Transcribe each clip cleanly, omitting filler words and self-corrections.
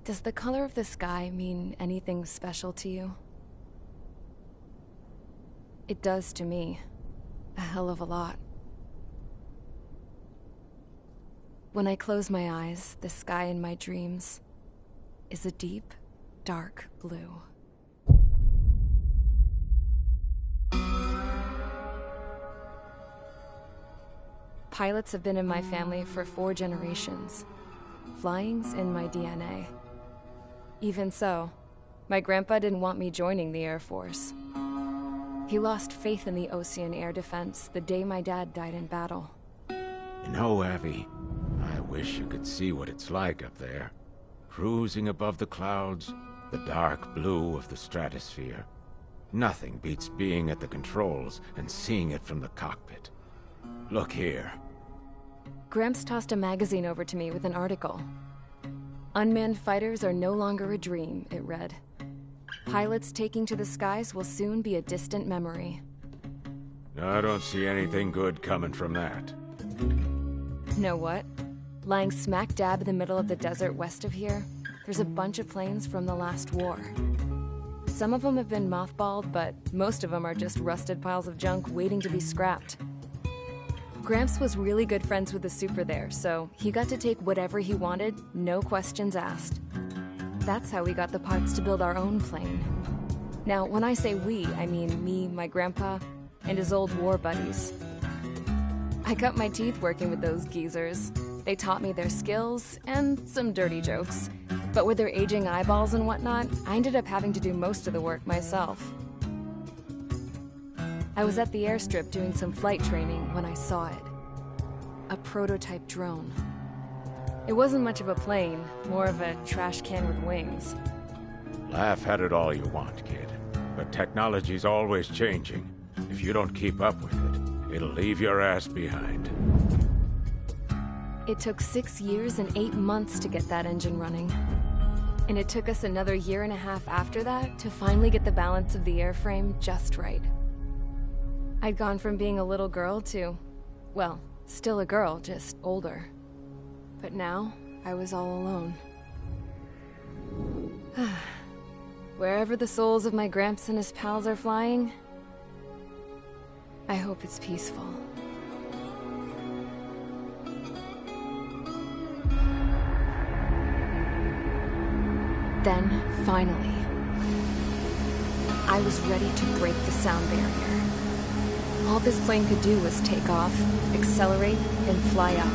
Does the color of the sky mean anything special to you? It does to me. A hell of a lot. When I close my eyes, the sky in my dreams is a deep, dark blue. Pilots have been in my family for 4 generations. Flying's in my DNA. Even so, my grandpa didn't want me joining the Air Force. He lost faith in the Ocean Air Defense the day my dad died in battle. You know, Abby, I wish you could see what it's like up there. Cruising above the clouds, the dark blue of the stratosphere. Nothing beats being at the controls and seeing it from the cockpit. Look here. Gramps tossed a magazine over to me with an article. Unmanned fighters are no longer a dream, it read. Pilots taking to the skies will soon be a distant memory. I don't see anything good coming from that. Know what? Lying smack dab in the middle of the desert west of here, there's a bunch of planes from the last war. Some of them have been mothballed, but most of them are just rusted piles of junk waiting to be scrapped. Gramps was really good friends with the super there, so he got to take whatever he wanted, no questions asked. That's how we got the parts to build our own plane. Now, when I say we, I mean me, my grandpa, and his old war buddies. I cut my teeth working with those geezers. They taught me their skills, and some dirty jokes. But with their aging eyeballs and whatnot, I ended up having to do most of the work myself. I was at the airstrip doing some flight training when I saw it. A prototype drone. It wasn't much of a plane, more of a trash can with wings. Laugh at it all you want, kid. But technology's always changing. If you don't keep up with it, it'll leave your ass behind. It took 6 years and 8 months to get that engine running. And it took us another 1.5 years after that to finally get the balance of the airframe just right. I'd gone from being a little girl to, well, still a girl, just older. But now, I was all alone. Wherever the souls of my Gramps and his pals are flying, I hope it's peaceful. Then, finally, I was ready to break the sound barrier. All this plane could do was take off, accelerate, and fly up.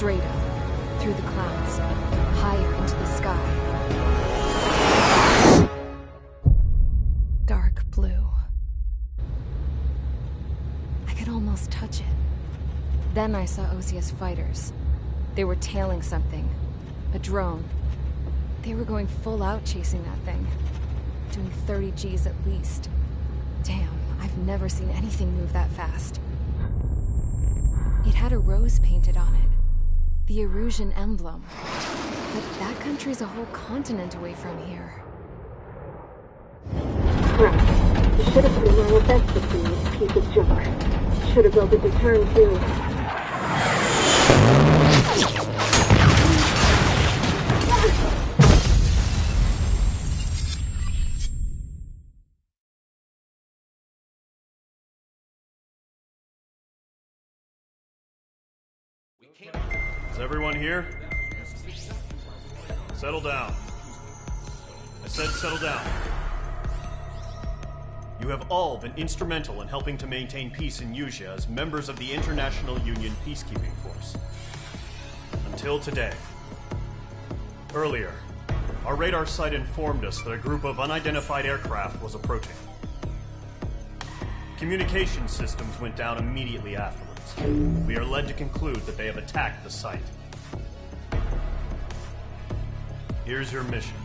Straight up, through the clouds, higher into the sky. Dark blue. I could almost touch it. Then I saw Osia's fighters. They were tailing something. A drone. They were going full out chasing that thing. Doing 30 Gs at least. Damn, I've never seen anything move that fast. It had a rose painted on it. The Erusian emblem. But that country's a whole continent away from here. Crap. You should have been my best to see this piece of junk. Should have built a deterrent too. Is everyone here? Settle down. I said settle down. You have all been instrumental in helping to maintain peace in Usea as members of the International Union Peacekeeping Force. Until today. Earlier, Our radar site informed us that a group of unidentified aircraft was approaching. Communication systems went down immediately afterwards. We are led to conclude that they have attacked the site. Here's your mission.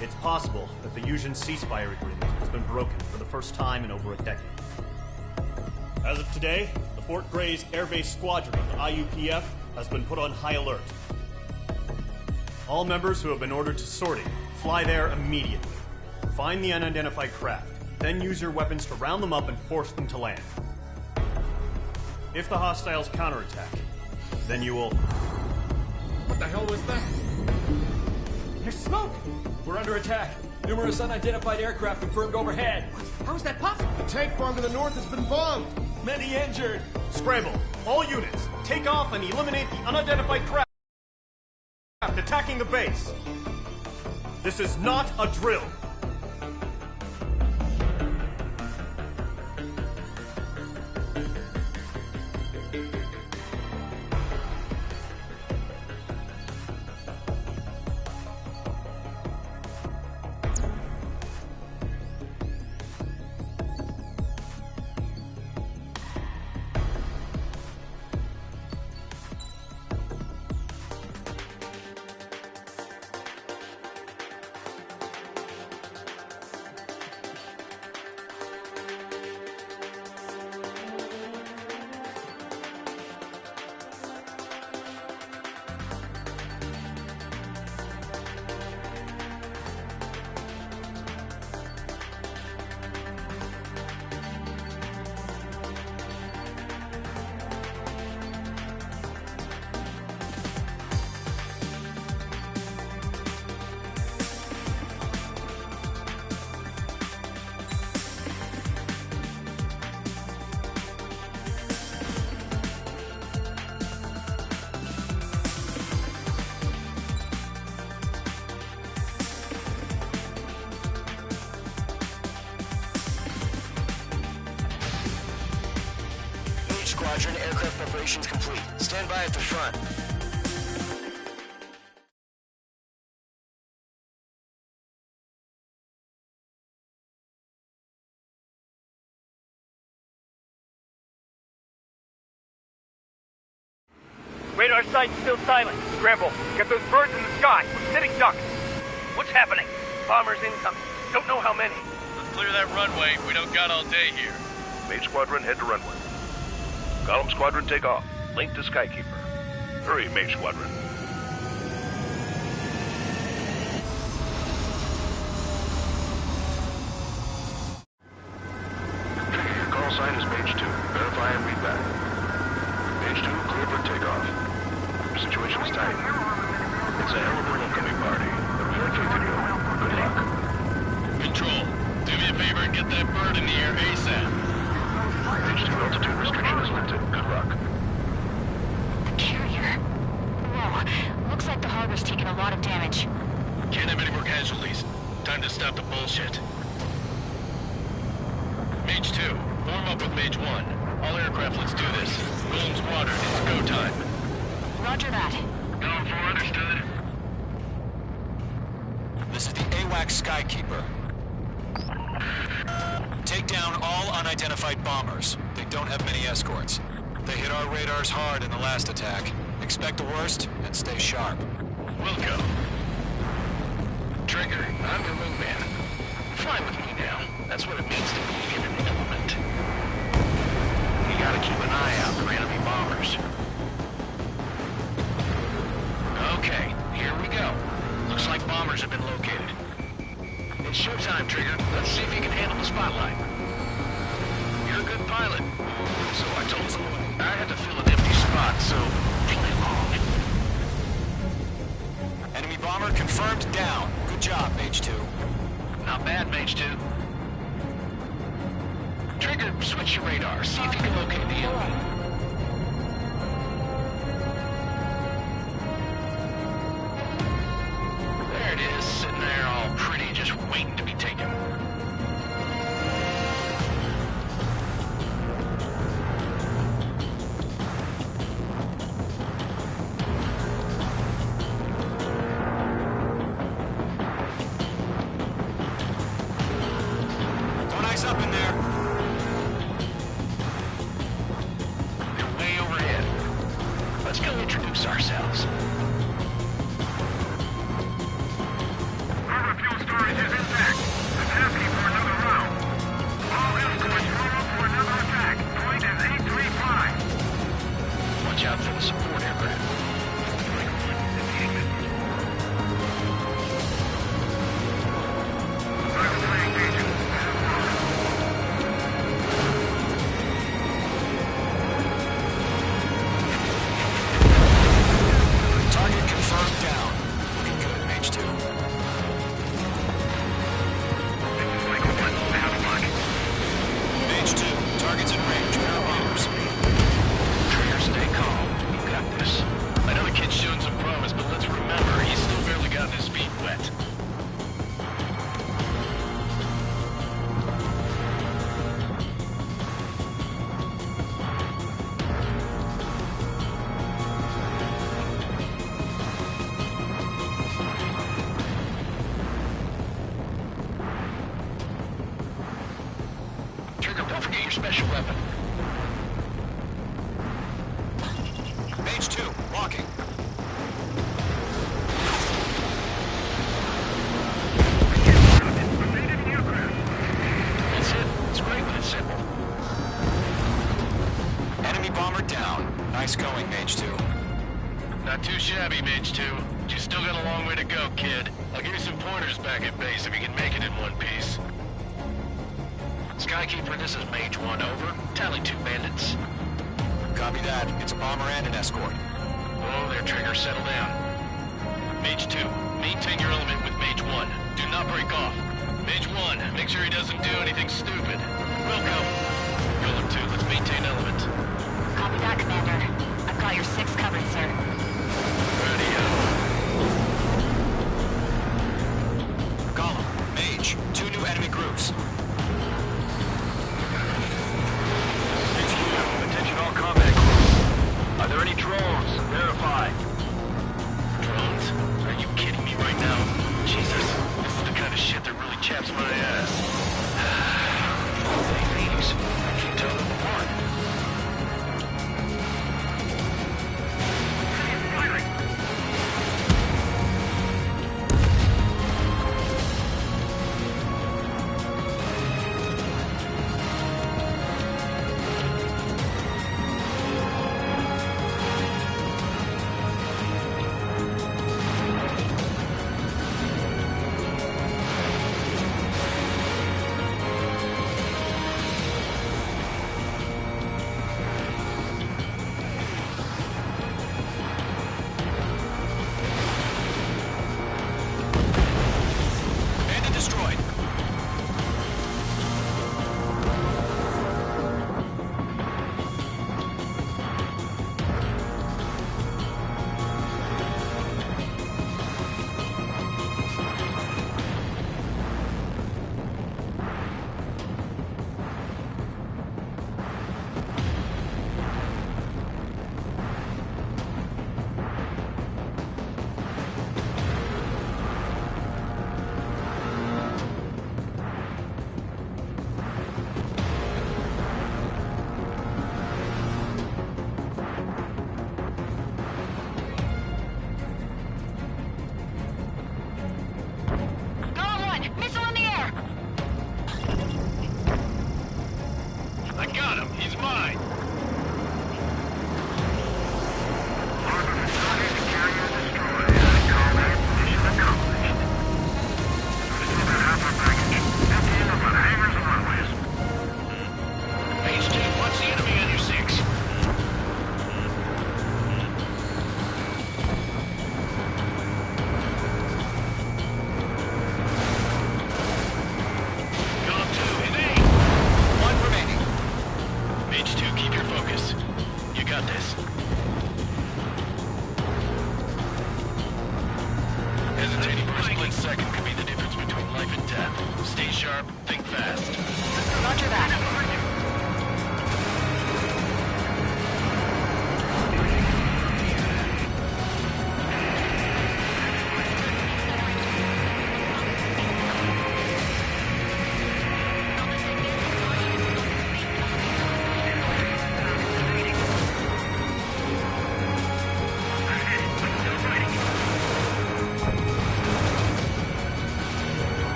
It's possible that the Yuuzhan ceasefire agreement has been broken for the first time in over a decade. As of today, the Fort Grays Air Base Squadron of the IUPF has been put on high alert. All members who have been ordered to sortie, fly there immediately. Find the unidentified craft, then use your weapons to round them up and force them to land. If the hostiles counterattack, then you will... What the hell was that? There's smoke! We're under attack. Numerous unidentified aircraft confirmed overhead. How is that possible? The tank farm to the north has been bombed. Many injured. Scramble! All units, take off and eliminate the unidentified craft attacking the base. This is not a drill. Squadron, aircraft preparations complete. Stand by at the front. Radar site's still silent. Scramble. Get those birds in the sky. We're sitting ducks. What's happening? Bombers incoming. Don't know how many. Let's clear that runway. We don't got all day here. Mage Squadron, head to runway. Column Squadron, take off. Link to Skykeeper. Hurry, Mage Squadron. Call sign is Mage 2. Verify and read back. Mage 2, clear for takeoff. Situation's tight. It's a hell of a homecoming party, but we have faith in you. Good luck. Control, do me a favor and get that bird in the air ASAP. Mage 2, altitude restriction is lifted. Good luck. Carrier. Whoa. Looks like the harbor's taken a lot of damage. Can't have any more casualties. Time to stop the bullshit. Mage 2, form up with Mage 1. All aircraft, let's do this. Golem Squadron, it's go time. Roger that. Going for understood. This is the AWAC Skykeeper. Take down all unidentified bombers. They don't have many escorts. They hit our radars hard in the last attack. Expect the worst and stay sharp. We'll go. Trigger, I'm your wingman. Fly with me now. That's what it means to be in an element. You gotta keep an eye out for enemy bombers. Okay, here we go. Looks like bombers have been located. It's showtime, Trigger. Let's see if you can handle the spotlight. You're a good pilot. So I told someone. I had to fill an empty spot, so play along. Enemy bomber confirmed down. Good job, Mage 2. Not bad, Mage 2. Trigger, switch your radar. See if you can locate the enemy. There it is, sitting there all pretty, just waiting to be taken. fix ourselves. Harbor fuel storage is intact. Capacity for another round. All escorts roll up for another attack. Point is 835. Watch out for the support aircraft. Target confirmed down. Looking good, Mage 2. Mage 2, target's in range. Pair of bombers. Trigger, stay calm. You got this. I know the kid's showing some promise, but let's remember, he's still barely gotten his feet wet. Trigger, don't forget your special weapon. Mage 2, walking. That's it. It's great when it's simple. Enemy bomber down. Nice going, Mage 2. Not too shabby, Mage 2. But you still got a long way to go, kid. I'll give you some pointers back at base if you can make it in one piece. Skykeeper, this is Mage 1, over. Tally 2 bandits. Copy that. It's a bomber and an escort. Oh, their trigger, settle down. Mage 2, maintain your element with Mage 1. Do not break off. Mage 1, make sure he doesn't do anything stupid. Welcome. Golem 2, let's maintain element. Copy that, Commander. I've got your 6 covered, sir. Radio. Golem, Mage, 2 new enemy groups. Attention all combat crews. Are there any drones? Verify. Drones? Are you kidding me right now? Jesus, this is the kind of shit that really chaps my ass. Hey, these. I can't tell them apart. Bandit destroyed. Golem 1, missile in the air! I got him. He's mine. Mage 2, watch the enemy on your 6. Golem 2, hit aim. 1 remaining. Mage 2, keep your focus. You got this. Hesitating for a split second could be the difference between life and death. Stay sharp, think fast. Roger that.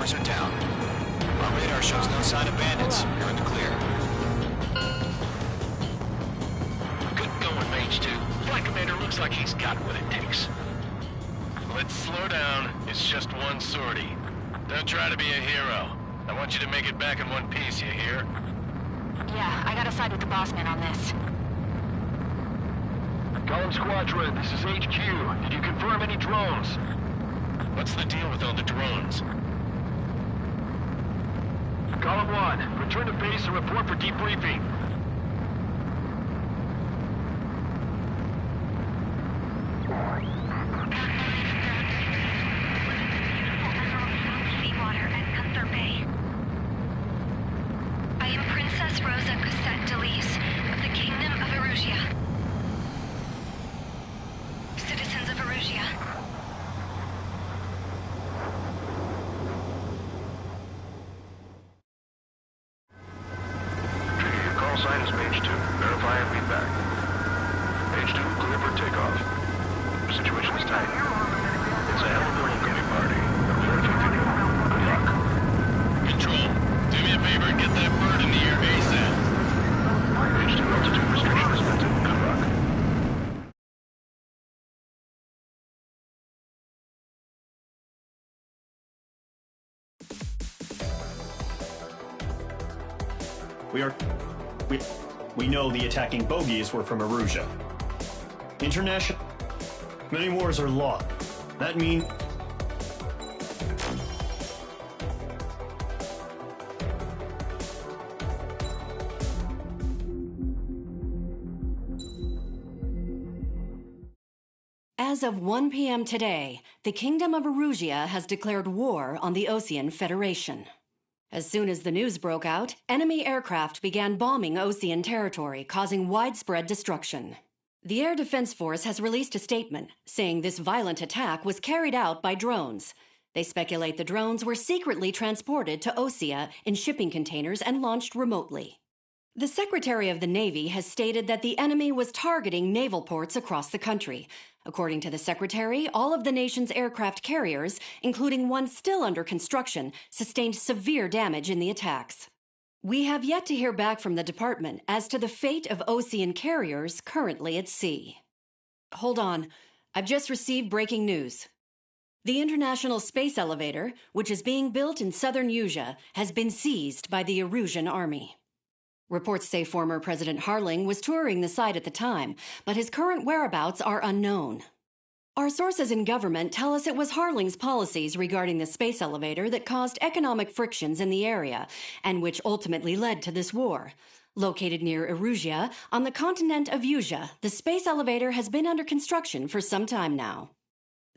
bombers are down. Our radar shows no sign of bandits. You're in the clear. Good going, Mage 2. Flight Commander looks like he's got what it takes. Let's slow down. It's just one sortie. Don't try to be a hero. I want you to make it back in one piece, you hear? Yeah, I gotta side with the boss man on this. Column Squadron, this is HQ. Did you confirm any drones? What's the deal with all the drones? Column 1, return to base and report for debriefing. Seawater at Gunther Bay. I am Princess Rosa Cosette Delise of the Kingdom of Erusia. Citizens of Erusia. Trigger, your call sign is Mage 2. Verify and be back. Mage 2, clear for takeoff. Situation is tight. It's a hell of a homecoming party. Unfortunately, good luck. Control, do me a favor and get that bird in the air ASAP. Mage 2, altitude restriction is lifted. Good luck. We know the attacking bogies were from Erusia. International... Many wars are lost. That means... As of 1 p.m. today, the Kingdom of Erusia has declared war on the Osean Federation. As soon as the news broke out, enemy aircraft began bombing Osean territory, causing widespread destruction. The Air Defense Force has released a statement saying this violent attack was carried out by drones. They speculate the drones were secretly transported to Osea in shipping containers and launched remotely. The Secretary of the Navy has stated that the enemy was targeting naval ports across the country. According to the Secretary, all of the nation's aircraft carriers, including one still under construction, sustained severe damage in the attacks. We have yet to hear back from the department as to the fate of Osean carriers currently at sea. Hold on. I've just received breaking news. The International Space Elevator, which is being built in southern Usea, has been seized by the Erusian Army. Reports say former President Harling was touring the site at the time, but his current whereabouts are unknown. Our sources in government tell us it was Harling's policies regarding the space elevator that caused economic frictions in the area, and which ultimately led to this war. Located near Erusia, on the continent of Usea, the space elevator has been under construction for some time now.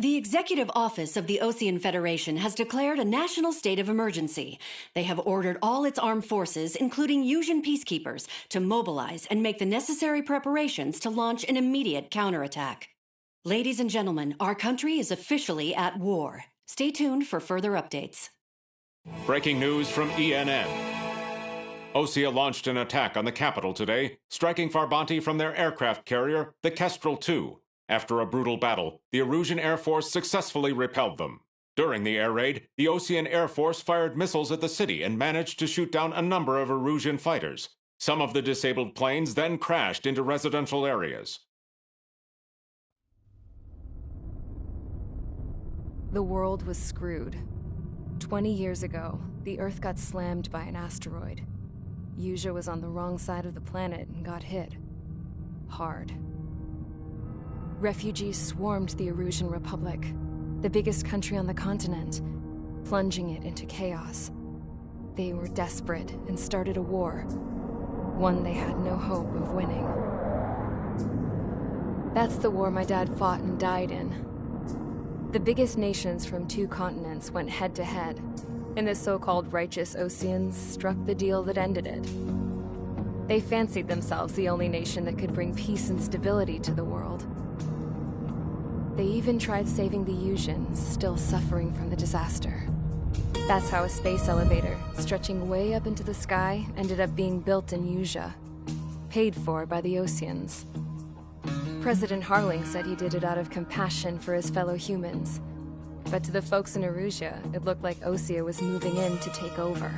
The Executive Office of the Osean Federation has declared a national state of emergency. They have ordered all its armed forces, including Usian peacekeepers, to mobilize and make the necessary preparations to launch an immediate counterattack. Ladies and gentlemen, our country is officially at war. Stay tuned for further updates. Breaking news from ENN. Osea launched an attack on the capital today, striking Farbanti from their aircraft carrier, the Kestrel II. After a brutal battle, the Erusian Air Force successfully repelled them. During the air raid, the Osean Air Force fired missiles at the city and managed to shoot down a number of Erusian fighters. Some of the disabled planes then crashed into residential areas. The world was screwed. 20 years ago, the Earth got slammed by an asteroid. Usea was on the wrong side of the planet and got hit. Hard. Refugees swarmed the Erusian Republic, the biggest country on the continent, plunging it into chaos. They were desperate and started a war, one they had no hope of winning. That's the war my dad fought and died in. The biggest nations from 2 continents went head-to-head, and the so-called righteous Oseans struck the deal that ended it. They fancied themselves the only nation that could bring peace and stability to the world. They even tried saving the Usians, still suffering from the disaster. That's how a space elevator, stretching way up into the sky, ended up being built in Usea, paid for by the Oseans. President Harling said he did it out of compassion for his fellow humans. But to the folks in Erusia, it looked like Osea was moving in to take over.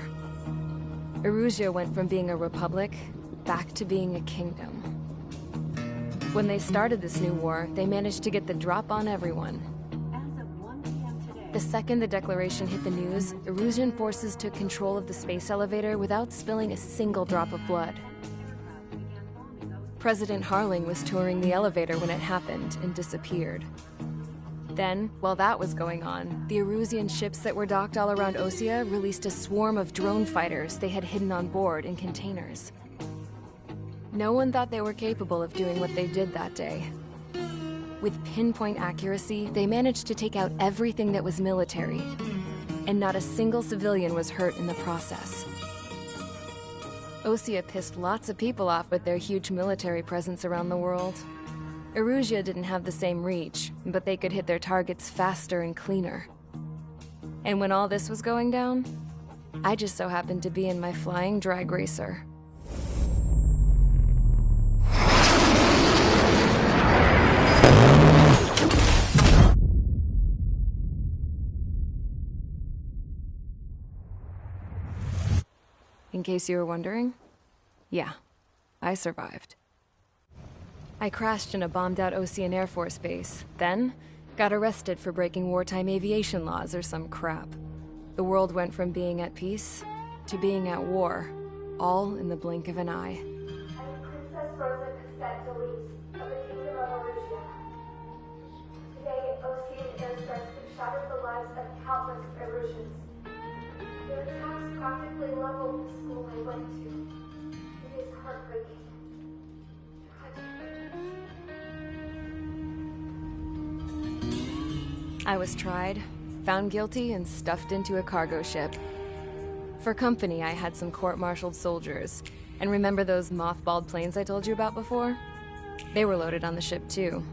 Erusia went from being a republic back to being a kingdom. When they started this new war, they managed to get the drop on everyone. The second the declaration hit the news, Erusian forces took control of the space elevator without spilling a single drop of blood. President Harling was touring the elevator when it happened and disappeared. Then, while that was going on, the Erusian ships that were docked all around Osea released a swarm of drone fighters they had hidden on board in containers. No one thought they were capable of doing what they did that day. With pinpoint accuracy, they managed to take out everything that was military, and not a single civilian was hurt in the process. Osea pissed lots of people off with their huge military presence around the world. Erusia didn't have the same reach, but they could hit their targets faster and cleaner. And when all this was going down, I just so happened to be in my flying drag racer. In case you were wondering, yeah, I survived. I crashed in a bombed-out Ocean Air Force base, then got arrested for breaking wartime aviation laws or some crap. The world went from being at peace to being at war, all in the blink of an eye. Princess Rosa Cassette Delete of the Kingdom of Erusia. Today, Ocean airstrikes have shattered the lives of countless Erusians. Their attacks practically leveled the school I went to. It is heartbreaking. I was tried, found guilty, and stuffed into a cargo ship. For company, I had some court-martialed soldiers. And remember those mothballed planes I told you about before? They were loaded on the ship, too.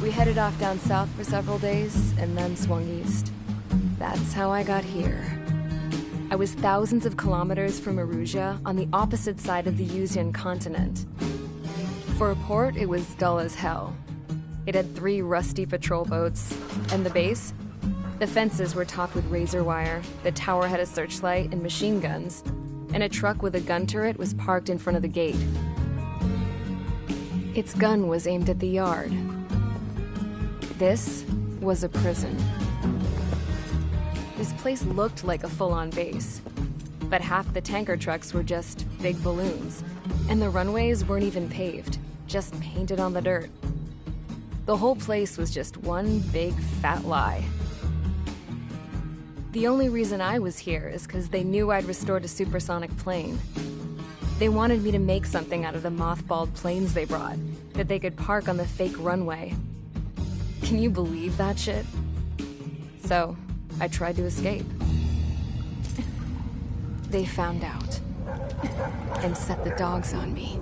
We headed off down south for several days, and then swung east. That's how I got here. I was thousands of kilometers from Erusia, on the opposite side of the Usian continent. For a port, it was dull as hell. It had 3 rusty patrol boats, and the base? The fences were topped with razor wire, the tower had a searchlight and machine guns, and a truck with a gun turret was parked in front of the gate. Its gun was aimed at the yard. This was a prison. This place looked like a full-on base, but half the tanker trucks were just big balloons, and the runways weren't even paved, just painted on the dirt. The whole place was just one big fat lie. The only reason I was here is because they knew I'd restored a supersonic plane. They wanted me to make something out of the mothballed planes they brought, that they could park on the fake runway. Can you believe that shit? So, I tried to escape. They found out, and set the dogs on me.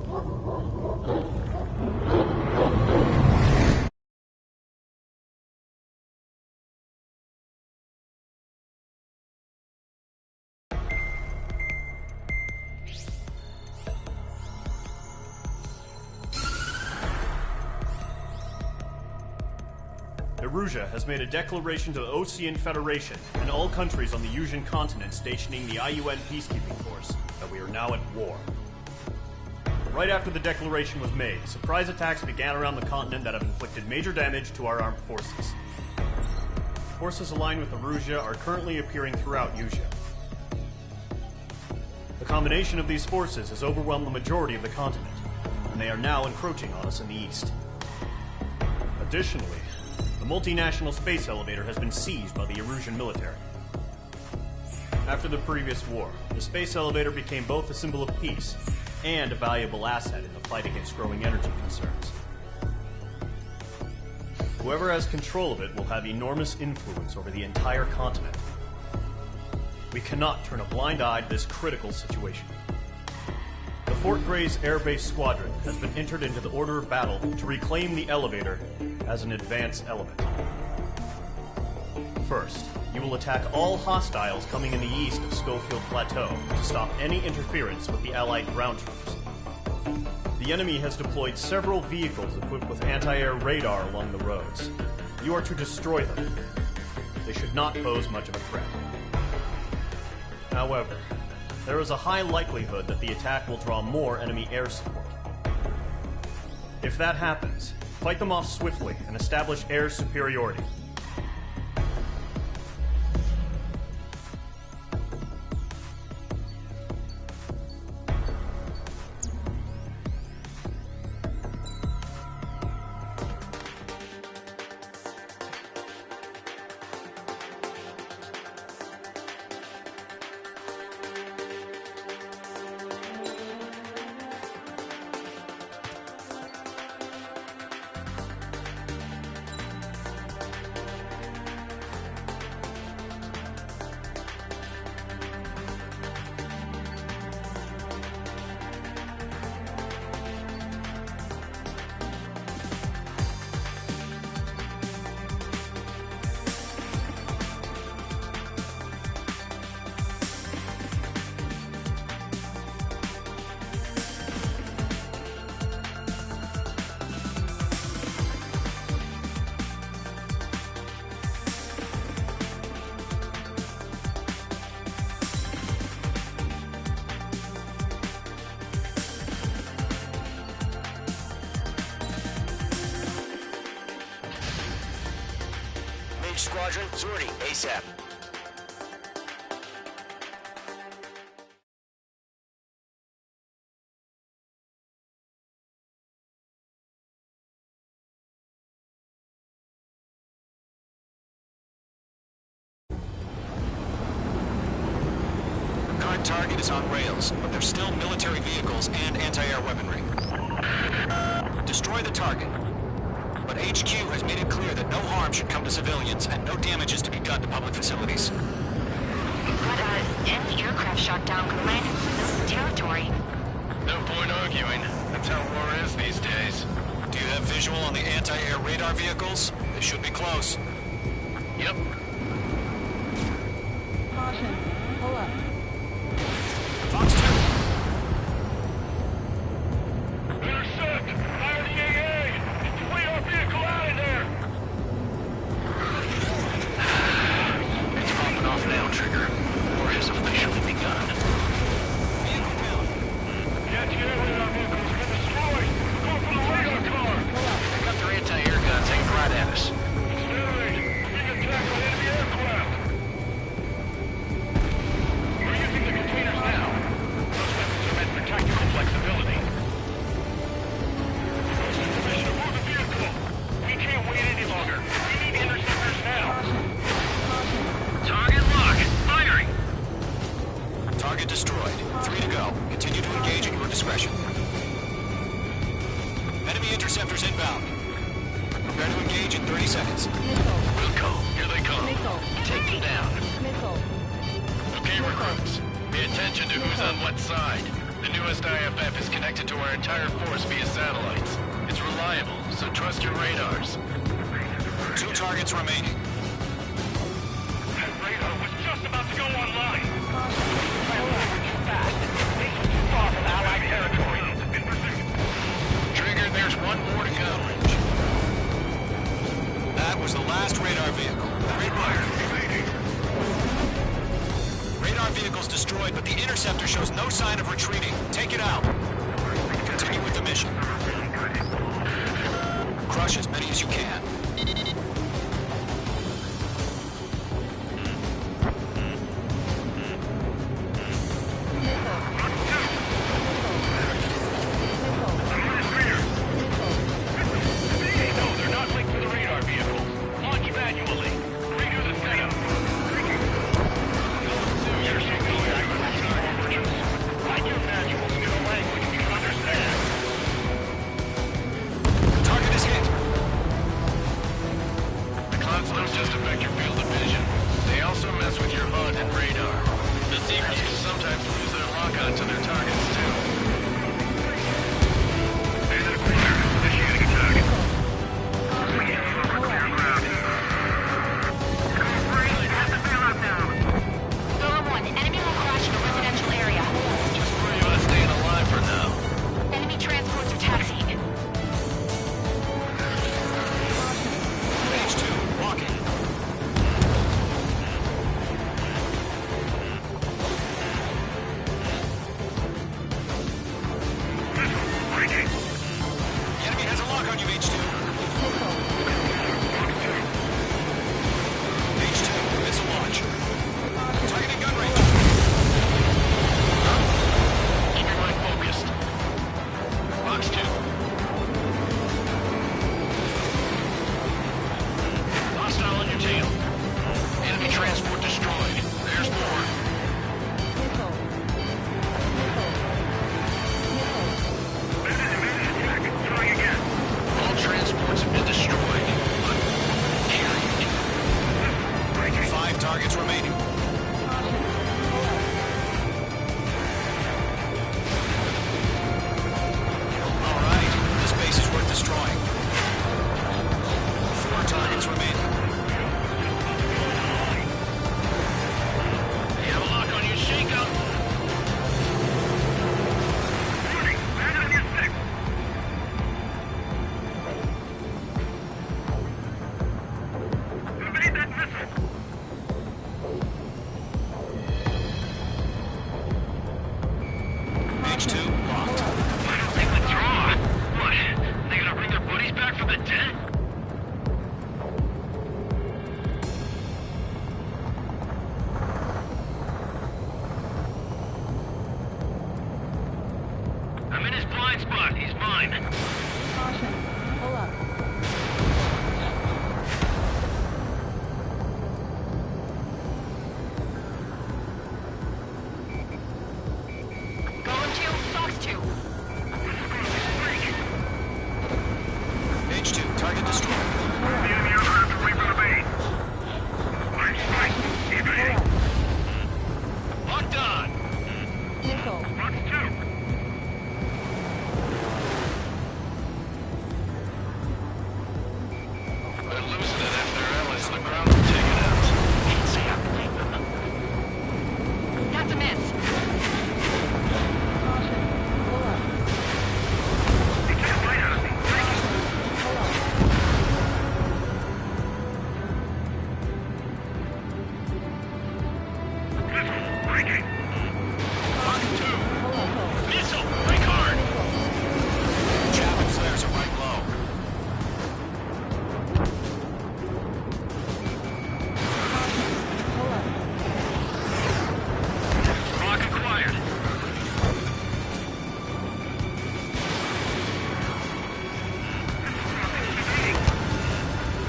Erusia has made a declaration to the Ocean Federation and all countries on the Usian continent stationing the IUN peacekeeping force that we are now at war. Right after the declaration was made, surprise attacks began around the continent that have inflicted major damage to our armed forces. Forces aligned with Erusia are currently appearing throughout Usia. The combination of these forces has overwhelmed the majority of the continent, and they are now encroaching on us in the east. Additionally, the multinational space elevator has been seized by the Erusian military. After the previous war, the space elevator became both a symbol of peace and a valuable asset in the fight against growing energy concerns. Whoever has control of it will have enormous influence over the entire continent. We cannot turn a blind eye to this critical situation. The Fort Gray's Air Base Squadron has been entered into the order of battle to reclaim the elevator as an advance element. First, you will attack all hostiles coming in the east of Schofield Plateau to stop any interference with the Allied ground troops. The enemy has deployed several vehicles equipped with anti-air radar along the roads. You are to destroy them. They should not pose much of a threat. However, there is a high likelihood that the attack will draw more enemy air support. If that happens, fight them off swiftly and establish air superiority. Squadron, Zordy, ASAP. Current target is on rails, but there's still military vehicles and anti-air weaponry. Destroy the target. But HQ has made it clear that no harm should come to civilians and no damage is to be done to public facilities. But, any aircraft shot down could land in civilian territory. No point arguing. That's how war is these days. Do you have visual on the anti-air radar vehicles? They should be close. Yep. Caution. Pull up. Fox 2. Intercept! Fire the AA! Flee our vehicle out of there! It's popping off now, Trigger. War has officially begun. Vehicle down. Jet air radar vehicle's been destroyed! Go for the radar car! They got their anti-air guns aimed right at us. Accelerate! Being attacked by enemy aircraft! We're using the containers now. Those weapons are meant for tactical flexibility. Commissioner, move the vehicle! We can't wait any longer. We need interceptors now! Target lock! Firing! Target destroyed. 3 to go. Continue to engage at your discretion. Enemy interceptors inbound. Prepare to engage in 30 seconds. Wilco, here they come. Missile. Take them down. Missile. Okay, recruits. Pay attention to who's on what side. The newest IFF is connected to our entire force via satellites. It's reliable, so trust your radars. 2 targets remaining. That radar was just about to go online! Too fast. This is too far from Allied territory. In position. Trigger, there's one more to go. That was the last radar vehicle. Radar vehicle's destroyed, but the interceptor shows no sign of retreating. Take it out. Continue with the mission. Crush as many as you can. No, they're not linked to the radar vehicle. Launch manually. Redo the setup. Write your manuals in a language you can understand. Target is hit. targets remaining. All right, this base is worth destroying. 4 targets remaining. You have a lock on your shake-up? H2 locked. They withdraw. What? They gonna bring their buddies back from the dead? I'm in his blind spot. He's mine. Caution. Pull up. Golem 2, Fox 2. H2, target destroyed. The enemy aircraft are reaping the base. Line strike. Evading. Locked on. Missile. Fox 2. They're losing it if their allies on the ground are taken out. Can't say I blame them. That's a miss. Caution. Pull up. He can't fight out of me. Pull up. Missile. Breaking. Fox 2. Pull up. Missile. Break hard. Chaff and flares are right low. Pull up. Lock acquired.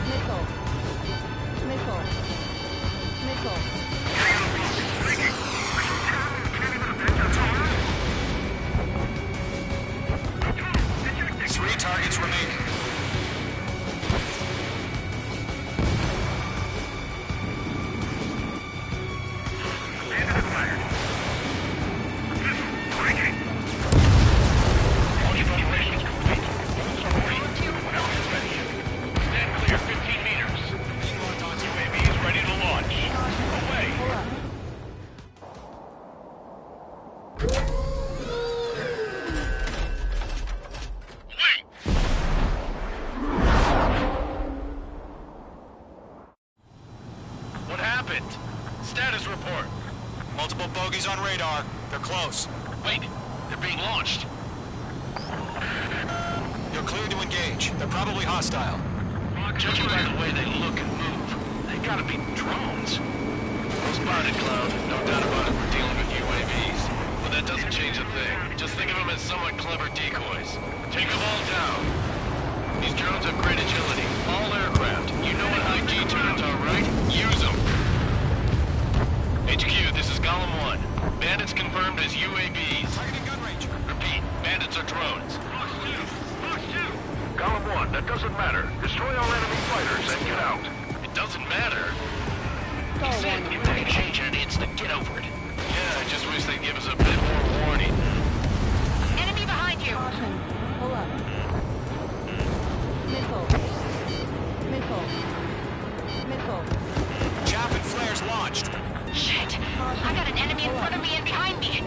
Missile. Missile. Missile. 3 targets remaining. Stand clear 15 meters. UAV is ready to launch. Away. Pull up. What happened? Status report. Multiple bogies on radar. They're close. Wait, they're being launched. You're clear to engage. They're probably hostile. Judging by the way they look and move, they gotta be drones. Spotted, Cloud. No doubt about it, we're dealing with UAVs. But that doesn't change a thing. Just think of them as somewhat clever decoys. Take them all down. These drones have great agility. All aircraft. You know what high G turns are, right? Use them. HQ, this is Golem 1. Bandits confirmed as UAVs. Targeting gun range. Repeat, bandits are drones. Fox 2. Fox 2. Golem 1, that doesn't matter. Destroy all enemy fighters and get out. It doesn't matter. Go Said one. if they change in an instant, get over it. Yeah, I just wish they'd give us a bit more warning. Enemy behind you. Caution. Pull up. Missile. Missile. Missile. Chaff and flares launched. Shit. I got an enemy in front of me and behind me.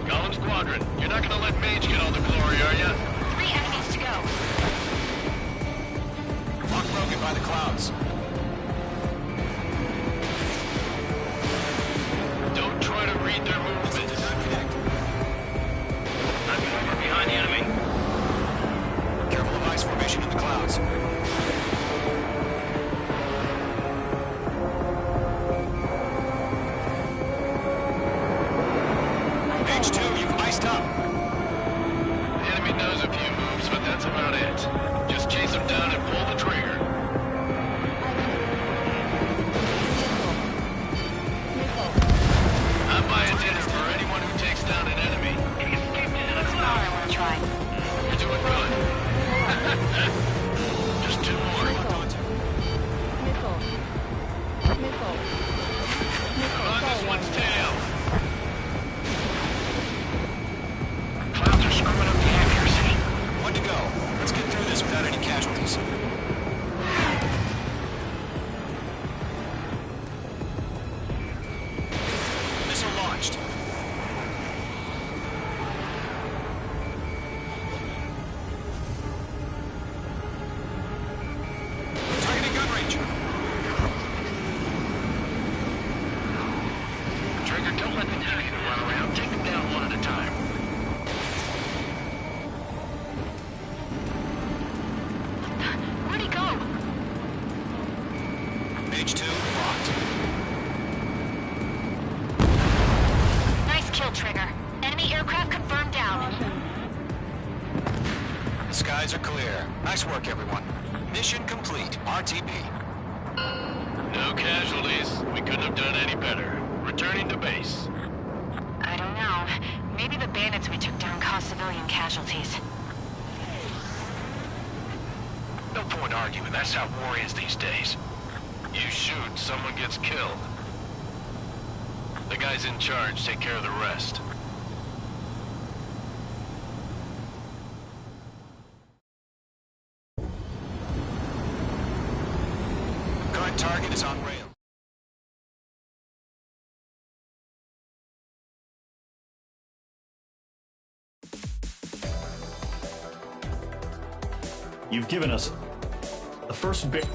Golem Squadron, you're not gonna let Mage get all the glory, are ya? 3 enemies to go. Lock broken by the clouds. Missile. Missile. On this Go. one's tail. Clouds are screwing up the accuracy. One to go. Let's get through this without any casualties. Missile launched. Targeting gun range. Trigger, don't let the attacker run around. Take them down one at a time. Where'd he go? Page 2 locked. Nice kill, Trigger. Enemy aircraft confirmed down. The skies are clear. Nice work, everyone. Mission complete. RTB. No casualties. We couldn't have done any better. Returning to base. I don't know. Maybe the bandits we took down caused civilian casualties. No point arguing. That's how war is these days. You shoot, someone gets killed. The guys in charge take care of the rest. Current target is on rail. You've given us the first bit.